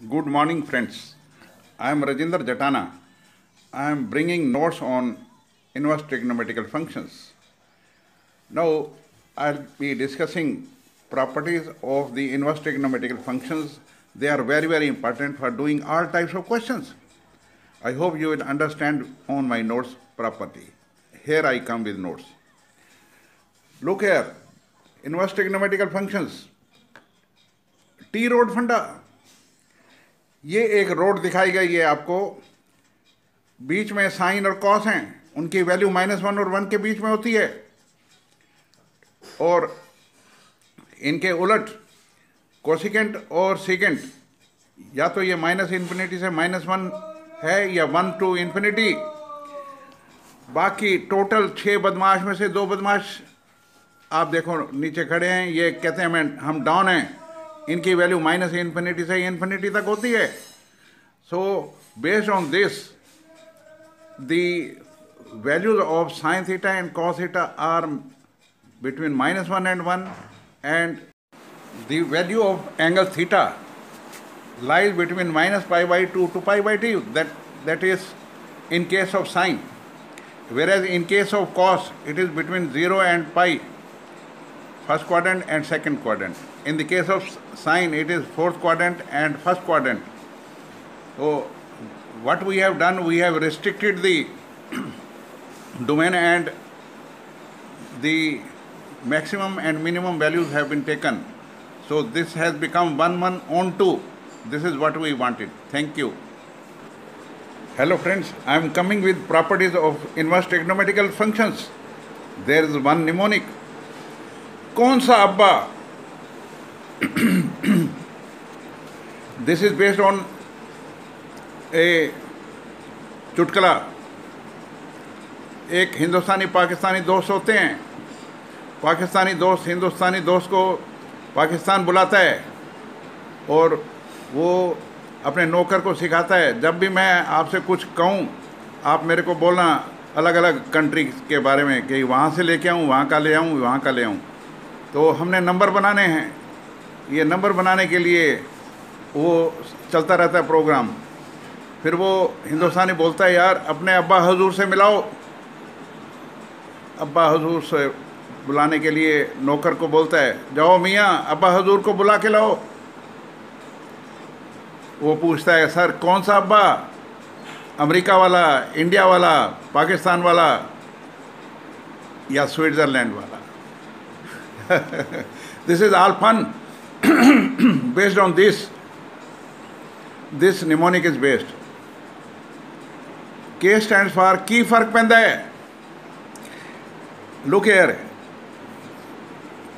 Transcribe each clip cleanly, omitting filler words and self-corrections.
Good morning, friends. I am Rajinder Jatana. I am bringing notes on inverse trigonometrical functions. Now, I'll be discussing properties of the inverse trigonometrical functions. They are very, very important for doing all types of questions. I hope you will understand on my notes properly. Here I come with notes. Look here, inverse trigonometrical functions. T road फंडा, ये एक road दिखाई गई है आपको, बीच में sign और cos हैं, उनकी वैल्यू -1 और 1 के बीच में होती है, और इनके उलट कोसिकेंट और सीकेंट या तो ये -∞ से -1 है या 1 to ∞। बाकी टोटल 6 बदमाश में से 2 बदमाश आप देखो नीचे खड़े हैं, ये कहते हैं हम डाउन हैं, इनकी वैल्यू -∞ से ∞ तक होती है। So based on this the values of sine theta and cos theta are between -1 and 1, and the value of angle theta lies between -π/2 to π/2. That is in case of sine, whereas in case of cos it is between 0 and π, first quadrant and second quadrant. In the case of sine, it is fourth quadrant and first quadrant. So, what we have done, we have restricted the domain and the maximum and minimum values have been taken. So, this has become 1, 1 on 2. This is what we wanted. Thank you. Hello friends, I am coming with properties of inverse trigonometrical functions. There is one mnemonic. कौन सा अब्बा? This is based on a चुटकुला। एक हिंदुस्तानी पाकिस्तानी दोस्त होते हैं, पाकिस्तानी दोस्त हिंदुस्तानी दोस्त को पाकिस्तान बुलाता है और वो अपने नौकर को सिखाता है, जब भी मैं आपसे कुछ कहूँ आप मेरे को बोलना अलग अलग कंट्री के बारे में कि वहाँ से लेके आऊँ, वहाँ का ले आऊँ, वहाँ का ले आऊँ। तो हमने नंबर बनाने हैं, ये नंबर बनाने के लिए वो चलता रहता है प्रोग्राम। फिर वो हिंदुस्तानी बोलता है, यार अपने अब्बा हजूर से मिलाओ। अब्बा हजूर से बुलाने के लिए नौकर को बोलता है, जाओ मियाँ अब्बा हजूर को बुला के लाओ। वो पूछता है, सर कौन सा अब्बा? अमेरिका वाला, इंडिया वाला, पाकिस्तान वाला या स्विट्ज़रलैंड वाला? This is all fun. Based on this mnemonic is based. K stands for की फर्क पैंदा है। Look here,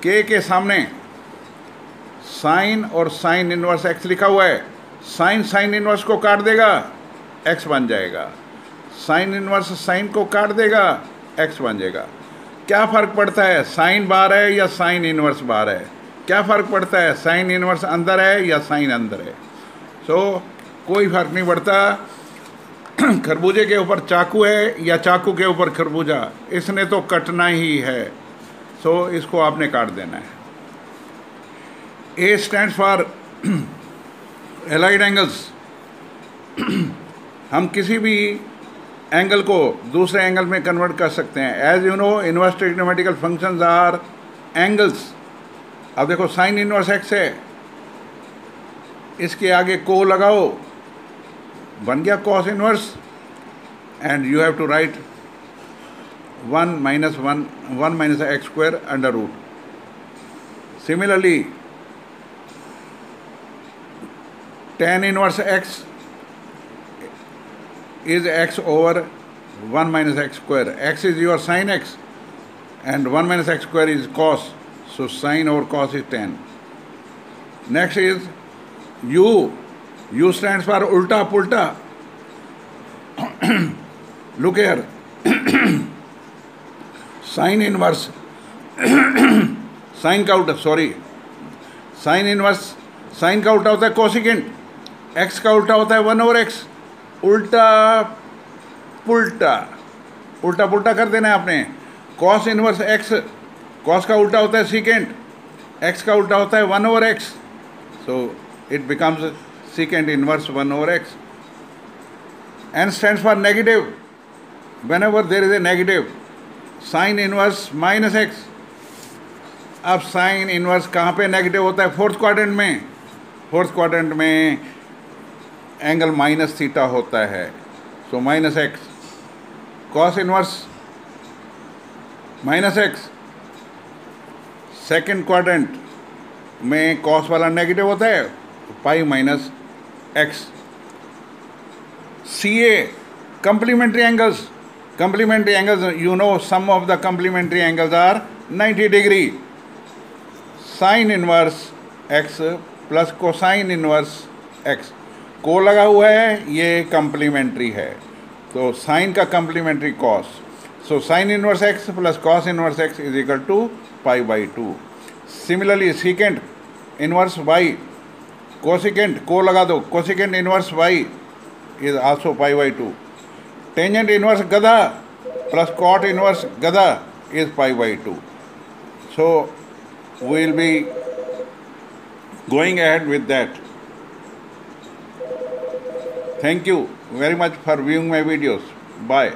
K के सामने साइन और साइन इनवर्स x लिखा हुआ है। साइन साइन इनवर्स को काट देगा, x बन जाएगा। साइन इनवर्स साइन को काट देगा, x बन जाएगा। क्या फ़र्क पड़ता है, साइन बाहर है या साइन इनवर्स बाहर है? क्या फ़र्क पड़ता है, साइन इनवर्स अंदर है या साइन अंदर है? सो कोई फ़र्क नहीं पड़ता। खरबूजे के ऊपर चाकू है या चाकू के ऊपर खरबूजा, इसने तो कटना ही है। सो इसको आपने काट देना है। ए स्टैंड्स फॉर एलाइड एंगल्स। हम किसी भी एंगल को दूसरे एंगल में कन्वर्ट कर सकते हैं। As you know, inverse trignometrical functions are angles. अब देखो साइन इनवर्स एक्स है, इसके आगे को लगाओ, बन गया cos inverse, and you have to write 1 - x² under root. Similarly tan inverse x is x over 1 - x². X is your sin x and 1 - x² is cos. So sin over cos is tan. Next is u. U stands for ulta pulta. Look here. Sin inverse. Sin का उल्टा, sorry, sin inverse, sin का उल्टा होता है cosecant, x का उल्टा होता है 1 over x। उल्टा पुल्टा, उल्टा पुल्टा कर देना है आपने। कॉस इनवर्स एक्स, कॉस का उल्टा होता है सीकेंट, एक्स का उल्टा होता है 1 over x। So it becomes secant inverse 1 over x. N stands for negative. Whenever there is a negative, sin inverse minus x. अब साइन इनवर्स कहाँ पे नेगेटिव होता है? फोर्थ क्वाड्रेंट में. फोर्थ क्वाड्रेंट में एंगल माइनस थीटा होता है, so minus x. Cos inverse minus x. Second quadrant में कॉस वाला नेगेटिव होता है, pi minus x. C A complementary angles. Complementary angles, you know, sum of the complementary angles are 90 degree. Sin inverse x plus cosine inverse x को लगा हुआ है, ये complementary है, तो साइन का complementary cos. So sine inverse x plus cos inverse x is equal to π/2. Similarly secant inverse y, cosecant को लगा दो, cosecant inverse y is also π/2. Tangent inverse गधा प्लस कॉट इनवर्स गधा is π/2. So we will be going ahead with that. Thank you very much for viewing my videos. Bye.